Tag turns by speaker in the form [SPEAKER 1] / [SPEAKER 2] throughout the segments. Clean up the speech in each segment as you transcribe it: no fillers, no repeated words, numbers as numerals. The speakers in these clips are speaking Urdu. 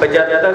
[SPEAKER 1] 75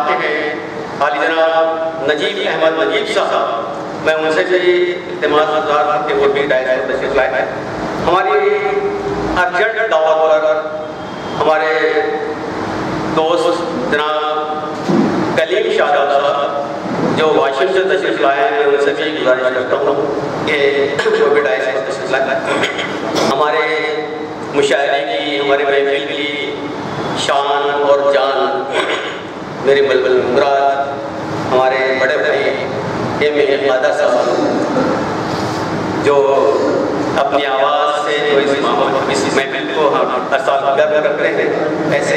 [SPEAKER 1] آتے ہیں عالی جناب نجیب احمد نجیب صاحب، میں ان سے بھی التماس گزار ہوں کہ وہ بھی ڈائز پر تشریف لائیں۔ ہماری ارجنٹ دعوت پر ہمارے دوست جناب کلیم شاداب صاحب جو واشنگٹن سے تشریف لائے ہیں، میں ان سے بھی گزارش کرتا ہوں کہ وہ بھی ڈائز پر تشریف لائیں۔ ہمارے مشاعرے کی، ہمارے محفل کی شان اور جان میرے بلبل مراد ہمارے بڑے بھائی ایم اے قادر صاحب، جو اپنی آواز سے جو اس محفل کو ہر سال گرم کرتے ہیں، ایسے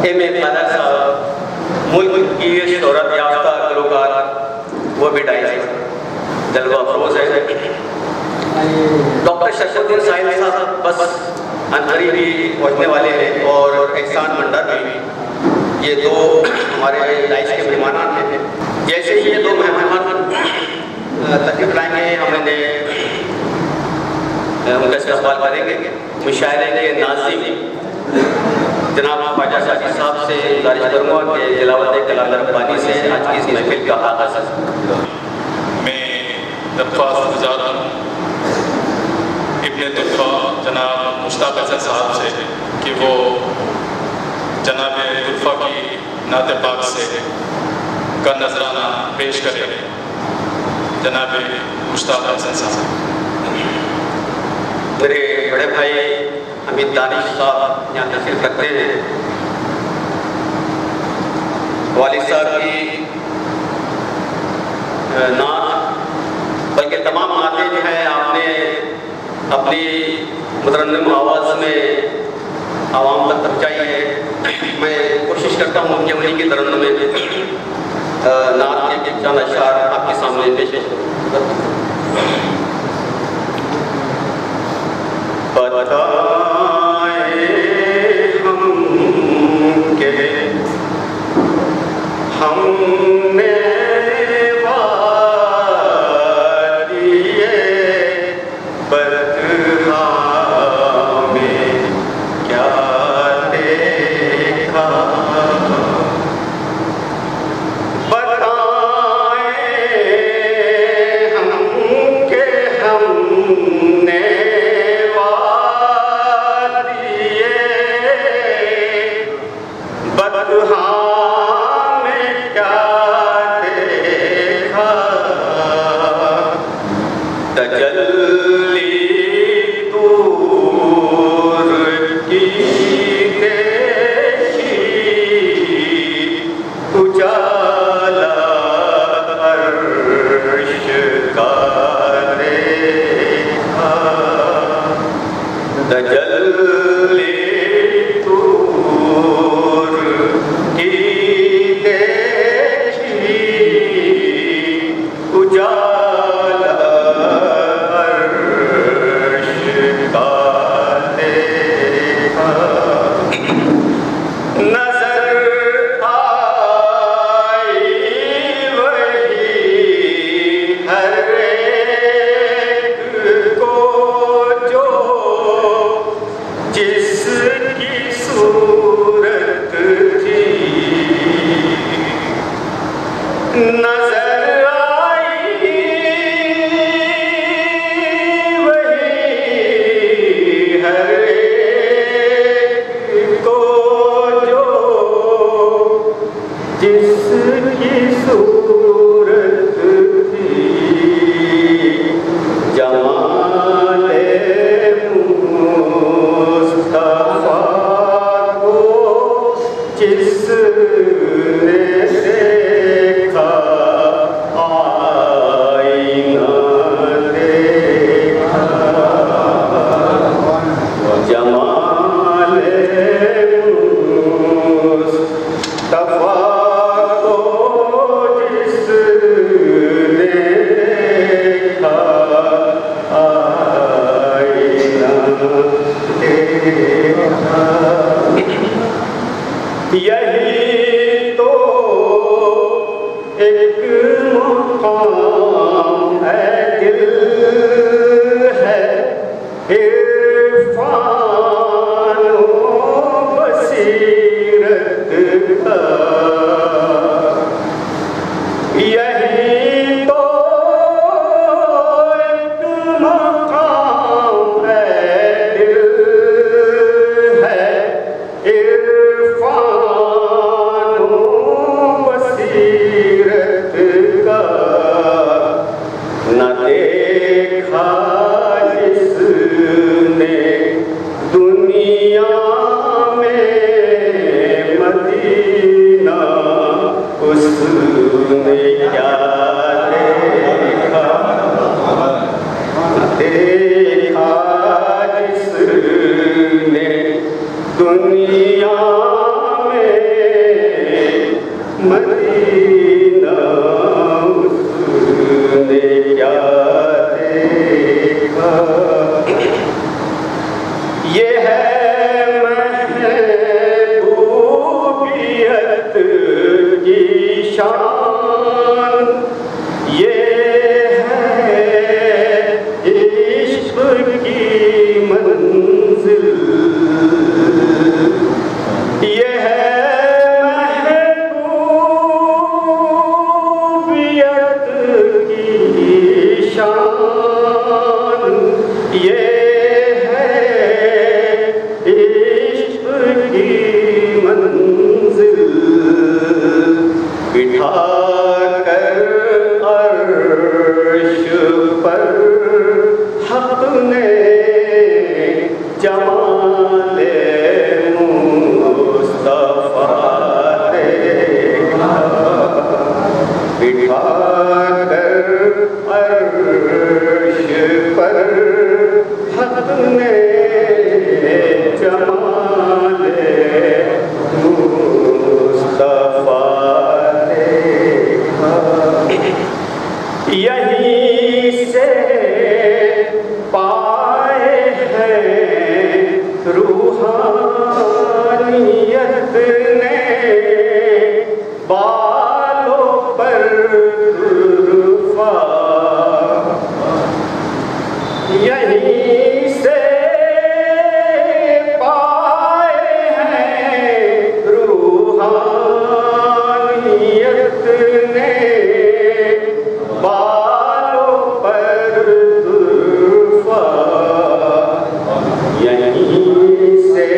[SPEAKER 1] ایم اے قادر صاحب ملک کی شہرت یافتہ گلوکار، وہ بھی ڈائز جلوہ افروز ہے۔ ڈاکٹر شرف الدین ساحل صاحب بس انقریب بھی پہنچنے والے ہیں، اور احسان منڈر بھی، یہ دو ہمارے ڈائز کے مہمان ہیں۔ جیسے ہی یہ دو مہمان تشریف لائیں گے، ہم انہیں ان کا استقبال کریں گے۔ مشاعرے کے ناظم جناب خواجہ شاہی صاحب سے گزارش کروں گا کہ تلاوت کلام ربانی سے آج کی اس محفل کا آغاز ہے۔
[SPEAKER 2] میں درخواست گزار ہوں ابن طلبہ جناب مشتاق حسن صاحب سے کہ وہ جناب طلبہ کی نعت پاک سے کا نذرانہ پیش کرے۔ جناب مشتاق حسن صاحب۔
[SPEAKER 1] میرے بڑے بھائی حمید دانش صاحب یہاں تشریف رکھتے ہیں۔ والد صاحب کی نعت، بلکہ تمام نعتیں جو ہیں آپ نے اپنی مترنم آواز میں عوام تک پہنچائی ہے۔ میں کوشش کرتا ہوں کہ انہیں کی ترنم میں نعت کے چند اشعار آپ کے سامنے پیش کروں۔ بتائیں ہم کہ ہم نے
[SPEAKER 3] یہی تو ایک مقام ہے، دل ہے عرفان و بصیرت کا، نے کیا دیکھا دیکھا جس نے دنیا میں مدینہ اس نے کیا دیکھا یہ ہے محبوبیت کی شان یہ ہے عشق کی منزل یہ ہے محبوبیت کی شان یہ بٹھا کر عرش پر حق نے جمال مصطفیٰ دیکھا بٹھا کر عرش پر حق نے جمال یہیں سے پائے ہیں روحانیت نے بالوں پر طرفہ یہیں سے پائے ہیں روحانیت نے بالوں پر طرفہ یہیں سے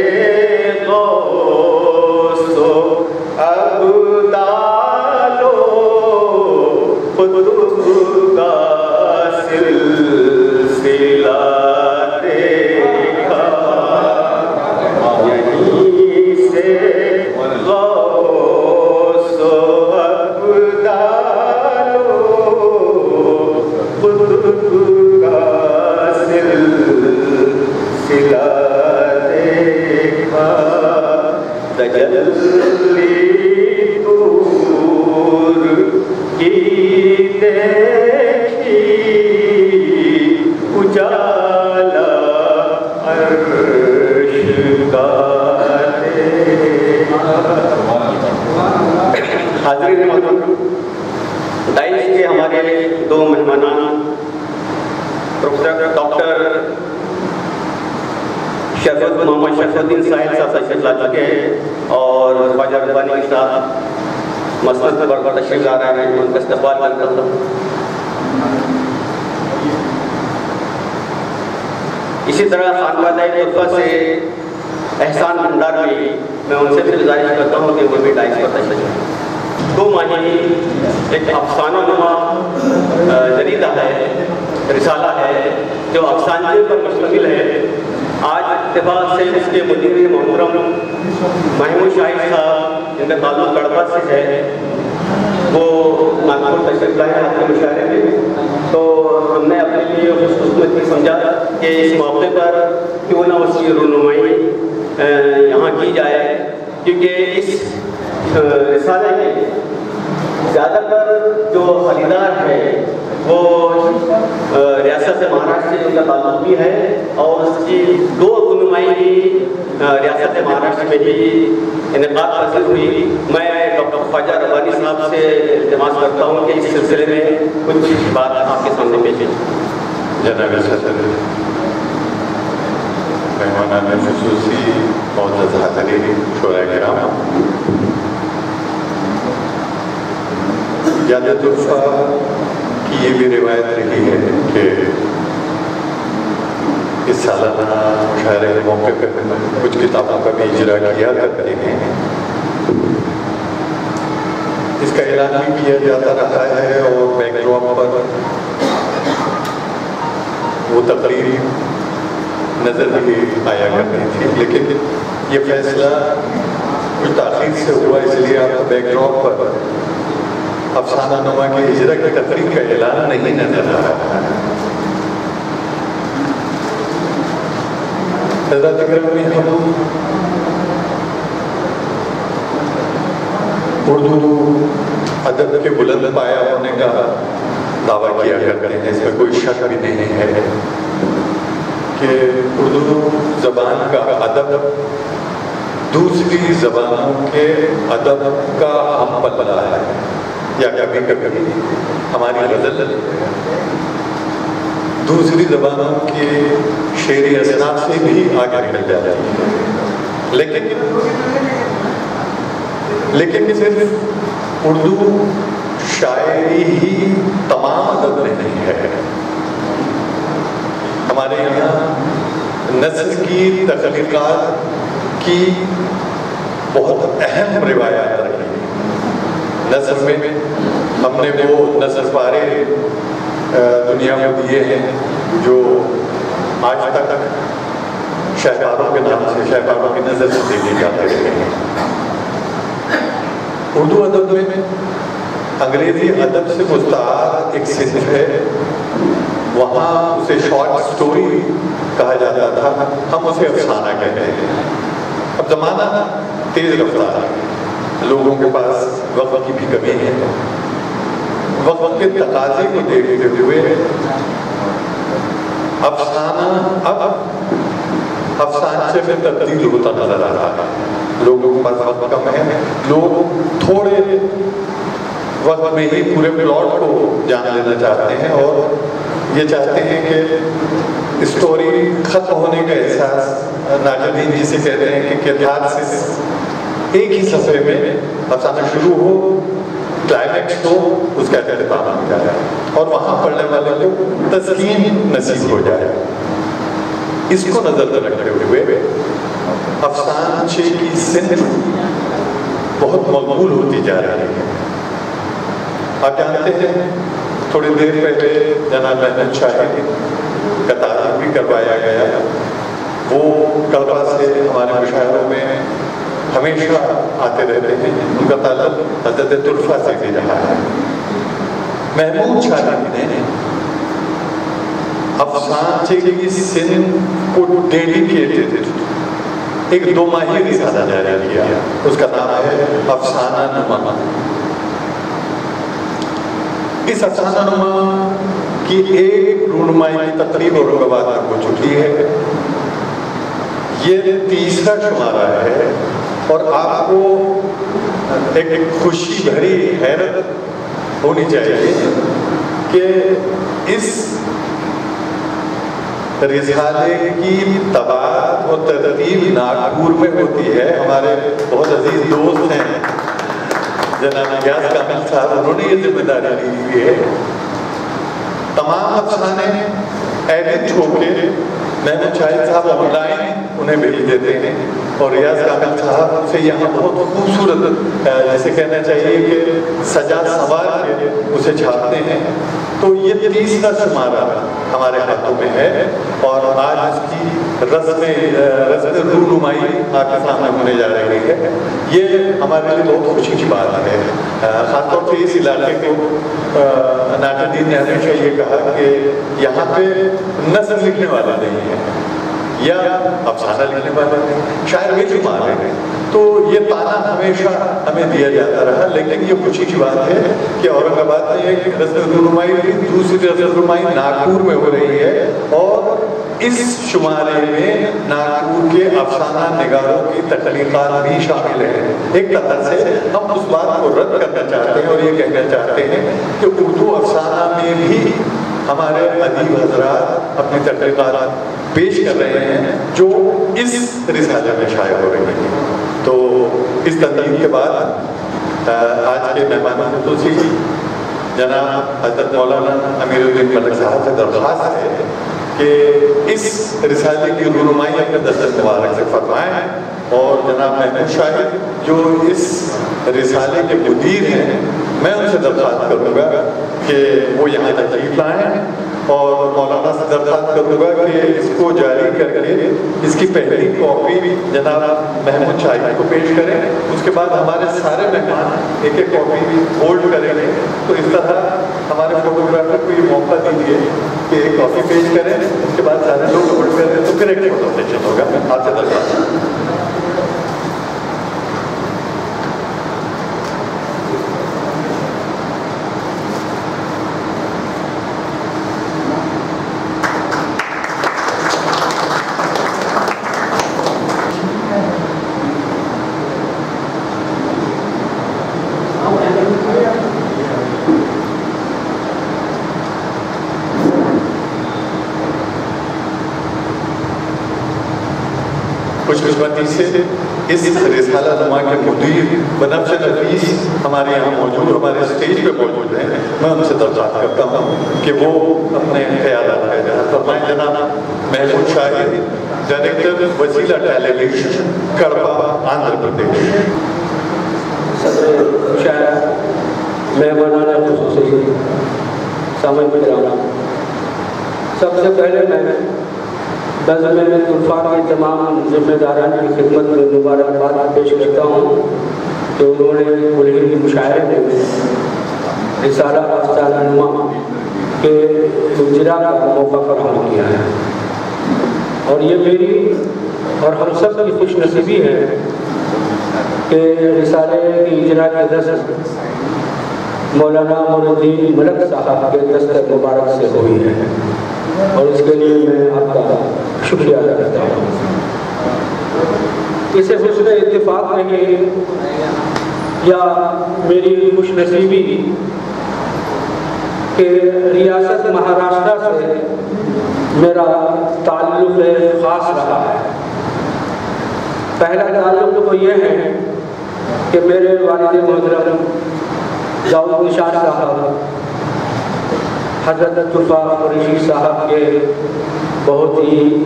[SPEAKER 3] غوث و ابدال و قطب کا سلسلہ دیکھا یہیں سے غوث و ابدال و قطب کا سلسلہ دیکھا تجلی نور کی دیکھی اجالا عرش کا دیکھا حاضرین محترم دائش کے ہمارے دو مہمانان پروفیسر ڈاکٹر محمد شرف الدین صاحب تشریف لا چکے ہیں اور خواجہ ربانی کے ساتھ مسند پر تشریف لا رہے ہیں ان کا استقبال کرتا ہوں. اسی طرح خانقاہ طرفہ سے احسان بھنڈار بھی میں ان سے بھی گزارش کرتا ہوں کہ وہ بھی ڈائس پر تشریف لائیں. دو ماہی ایک افسانہ نما جریدہ ہے رسالہ ہے جو افسانے پر مشتمل ہے. آج اتفاق سے اس کے مدیر محترم محمود شاہد صاحب جن کا تعلق کڑپا سے ہے وہ ناگپور تشریف لائے ہیں اپنے مشاعرے میں. تو ہم نے اپنے لیے خوش قسمتی سمجھا کہ اس موقع پر کیوں نہ اس کی رونمائی یہاں کی جائے کیونکہ اس رسالے کے زیادہ تر جو خریدار ہے وہ ریاست مہاراشٹر سے ان کا تعلق بھی ہے اور اس کی دو رونمائی ریاست مہاراشٹر میں ہی انعقاد حاصل ہوئی. میں ڈاکٹر خواجہ ربانی صاحب سے التماس کرتا ہوں کہ اس سلسلے میں کچھ بات آپ کے سامنے پیش ہے.
[SPEAKER 4] جناب صدر مہمانان خصوصی معزز حاضرین شورا کرام یاد طرفہ کی یہ بھی روایت رہی ہے کہ اس سالانہ مشاعرے کے موقع پر کچھ کتابوں کا بھی اجرا کیا کرتے ہیں. اس کا اعلان بھی کیا جاتا رہا ہے اور بیک ڈراپ پر وہ تقریر نظر بھی آیا کرتی تھی لیکن یہ فیصلہ کچھ تاخیر سے ہوا اس لیے آپ بیک ڈراپ پر افسانہ نما کی اجرا کی تقریب کا اعلان نہیں نظر آ رہا ہے. حضرات اکرام میں ہم اردو ادب کے بلند پایا ہونے کا دعویٰ کیا کرتے ہیں. اس میں کوئی شک بھی نہیں ہے کہ اردو زبان کا ادب دوسری زبانوں کے ادب کا ہم پلہ ہے. یا کبھی کبھی ہماری غزل دوسری زبانوں کی شعری اصناف سے بھی آگے نکل جاتی ہے. لیکن صرف اردو شاعری ہی تمام ادب نہیں ہے. ہمارے یہاں نثر کی تخلیقات کی بہت اہم روایات رہی ہیں. نثر میں ہم نے وہ نثر پارے دنیا میں دیے ہیں جو آج تک شہکاروں کے نام سے شہکاروں کی نظر سے دیکھے جاتے رہے ہیں. اردو ادب میں انگریزی ادب سے مستعار ایک صنف ہے. وہاں اسے شارٹ سٹوری کہا جاتا تھا, ہم اسے افسانہ کہتے ہیں. اب زمانہ تیز رفتار ہے, لوگوں کے پاس وقت کی بھی کمی ہے. وقت کے تقاضے کو دیکھتے ہوئے افسانہ اب افسانچے میں تبدیل ہوتا نظر آ رہا ہے. لوگوں کے پاس وقت کم ہے, لوگ تھوڑے وقت میں ہی پورے پلاٹ کو جان لینا چاہتے ہیں اور یہ چاہتے ہیں کہ اسٹوری ختم ہونے کا احساس ناقدین جسے کہتے ہیں کہ کیتھارسس, ایک ہی صفحے میں افسانہ شروع ہو, کلائمیکس ہو, اس کا اختتام ہو جائے اور وہاں پڑھنے والے کو تسکین نصیب ہو جائے. اس کو نظر میں رکھتے ہوئے افسانچے کی صنف بہت مقبول ہوتی جا رہی ہے. آپ جانتے ہیں تھوڑی دیر پہلے جناب محمود شاہد کا تعارف بھی کروایا گیا. وہ کلبہ سے ہمارے مشاعروں میں ہمیشہ آتے رہتے ہیں. ان کا تعلق حضرت طرفہ سے بھی رہا ہے. محمود شاہد نے افسانچے کی صنف کو ڈیڈیکیٹڈ ایک 2 ماہی رسالہ جاری کیا. اس کا نام ہے افسانہ نما. اس افسانہ نما کی ایک رونمائی تقریب اورنگ آباد ہو چکی ہے. یہ 3را شمارہ ہے اور آپ کو ایک خوشی بھری حیرت ہونی چاہیے کہ اس رسالے کی طباعت اور ترتیب ناگپور میں ہوتی ہے. ہمارے بہت عزیز دوست ہیں جناب غیاث کامل صاحب, انہوں نے یہ ذمہ داری لی ہوئی ہے. تمام افسانے ایڈٹ ہو کے محمود شاہد صاحب آن لائن انہیں بھیج دیتے ہیں اور ریاض کامل صاحب سے یہاں بہت خوبصورت جیسے کہنا چاہیے کہ سجا سنوار کے اسے چھاپتے ہیں. تو یہ 3را شمارہ ہمارے ہاتھوں میں ہے اور آج اس کی رسم رونمائی آپ کے سامنے ہونے جا رہی ہے. یہ ہمارے لیے بہت خوشی کی بات ہے. خاص طور سے اس علاقے کو ناقدین نے ہمیشہ یہ کہا کہ یہاں پہ نثر لکھنے والا نہیں ہے یا افسانہ لکھنے والا نہیں, شاعر بے شمار ہے. تو یہ تانا ہمیشہ ہمیں دیا جاتا رہا. لیکن یہ خوشی کی بات ہے کہ اورنگ آباد میں ایک رسم رونمائی ہوئی, دوسری رسم رونمائی ناگپور میں ہو رہی ہے اور اس شمارے میں ناگپور کے افسانہ نگاروں کی تخلیقات بھی شامل ہیں. ایک طرح سے ہم اس بات کو رد کرنا چاہتے ہیں اور یہ کہنا چاہتے ہیں کہ اردو افسانہ میں بھی ہمارے ادیب حضرات اپنی تخلیقات پیش کر رہے ہیں جو اس رسالے میں شائع ہو رہی ہیں. تو اس تنظیم کے بعد آج کے مہمان خصوصی جناب حضرت مولانا امیر الدین ملک صاحب سے درخواست ہے کہ اس رسالے کی رونمائی اپنے دستخط مبارک سے فرمائیں اور جناب محمود شاہد جو اس رسالے کے مدیر ہیں میں ان سے درخواست کروں گا کہ وہ یہاں تشریف لائیں اور مولانا سے درخواست کروں گا کہ اس کو جاری کر کے اس کی پہلی کاپی جناب محمود شاہی کو پیش کریں. اس کے بعد ہمارے سارے مہمان ایک ایک کاپی ہولڈ کریں گے. تو اس طرح ہمارے فوٹوگرافر کو یہ موقع دیجیے کہ ایک کاپی پیش کریں, اس کے بعد سارے لوگ ہولڈ کریں تو پھر ایک فوٹو سیشن ہوگا. آپ سے درخواست. خوش قسمتی سے اس رسالہ نما کے مدیر بنفش نفیس ہمارے یہاں موجود, ہمارے اسٹیج پہ موجود ہیں. میں ان سے درخواست کرتا ہوں کہ وہ اپنے خیالات کا اظہار فرمائیں. جناب محمود شاہی, ڈائریکٹر وسیلہ ٹیلی ویژن, کڑپا, آندھرا پردیش.
[SPEAKER 3] صدر شاعر مہمانان خصوصی, سامعین کرام, سب سے پہلے میں نظم طوفان کے تمام ذمہ داران کی خدمت میں مبارکباد پیش کرتا ہوں کہ انہوں نے کلہی مشاعرے میں رسالہ آستانہ نما کے اجرا کا موقع فراہم کیا ہے. اور یہ میری اور ہم سب کی خوش نصیبی ہے کہ رسالے کی اجرا کی دست مولانا معین الدین ملک صاحب کے دستک مبارک سے ہوئی ہے, اور اس کے لیے میں آپ کا شکریہ ادا کرتا ہوں. اسے حسن اتفاق نہیں یا میری خوش نصیبی کہ ریاست مہاراشٹر سے میرا تعلق خاص رہا ہے. پہلا تعلق تو یہ ہے کہ میرے والد محترم داؤد نشان صاحب حضرت طرفہ قریشی صاحب کے بہت ہی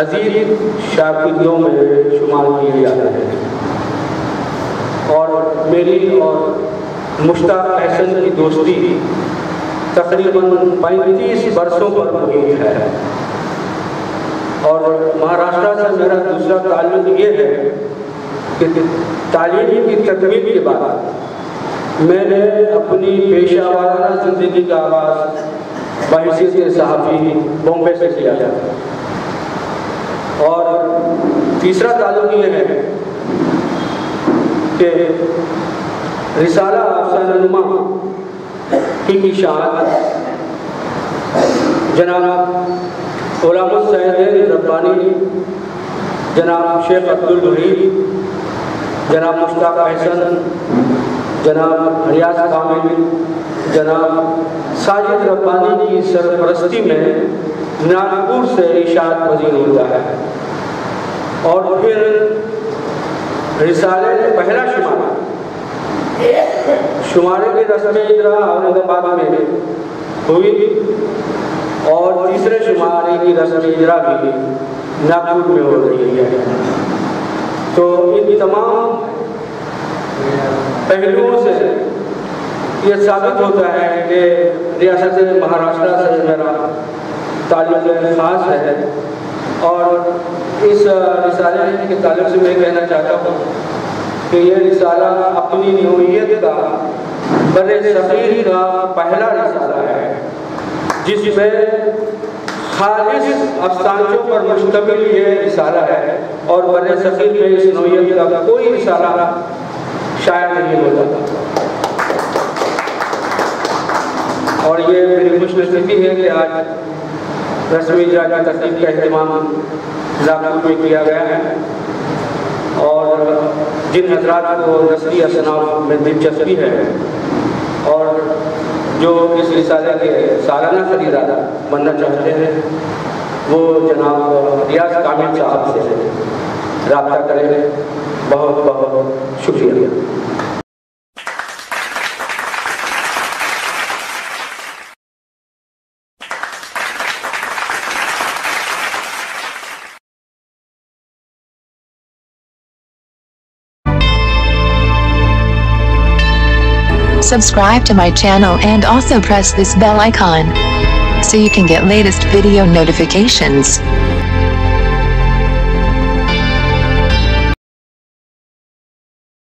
[SPEAKER 3] عزیز شاگردوں میں شمار کیے جاتے ہیں, اور میری اور مشتاق احسن کی دوستی تقریباً 35 برسوں پر محیط ہے. اور مہاراشٹر سے میرا دوسرا تعلق یہ ہے کہ تعلیم کی تکمیل کے بعد میں نے اپنی پیشہ وارانہ زندگی کا آغاز بحیثیت صحافی بامبے سے کیا ہے. اور تیسرا تعلق یہ ہے کہ رسالہ آستانہ نما کی اشاعت جناب علامہ سید ربانی, جناب شیخ عبدالوحید, جناب مشتاق احسن, جناب ریاض کامل, جناب ساجد ربانی کی سرپرستی میں ناگپور سے اشاعت پذیر ہوتا ہے. اور پھر رسالے پہلا شمارے کی رسم اجرا اورنگ آباد میں ہوئی, اور تیسرے شمارے کی رسم اجرا بھی ناگپور میں ہو رہی ہے. تو ان تمام پہلوؤں سے یہ ثابت ہوتا ہے کہ ریاست مہاراشٹر سے میرا تعلق خاص ہے. اور اس رسالے کے تعلق سے میں کہنا چاہتا ہوں کہ یہ رسالہ اپنی نوعیت کا بر صغیر کا پہلا رسالہ ہے جس میں خالص افسانچوں پر مشتمل یہ رسالہ ہے, اور بر صغیر میں اس نوعیت کا کوئی رسالہ شائع نہیں ہوتا. اور یہ میری خوش نصیبی ہے کہ آج رسمی اجرا کی تقریب کا اہتمام ناگپور میں کیا گیا ہے. اور جن حضرات کو نثری اصناف میں دلچسپی ہے اور جو اس رسالے کے سالانہ خریدار بننا چاہتے ہیں وہ جناب ریاض کامل صاحب سے رابطہ کریں. بہت بہت شکریہ.
[SPEAKER 5] Subscribe to my channel and also press this bell icon. so you can get latest video notifications.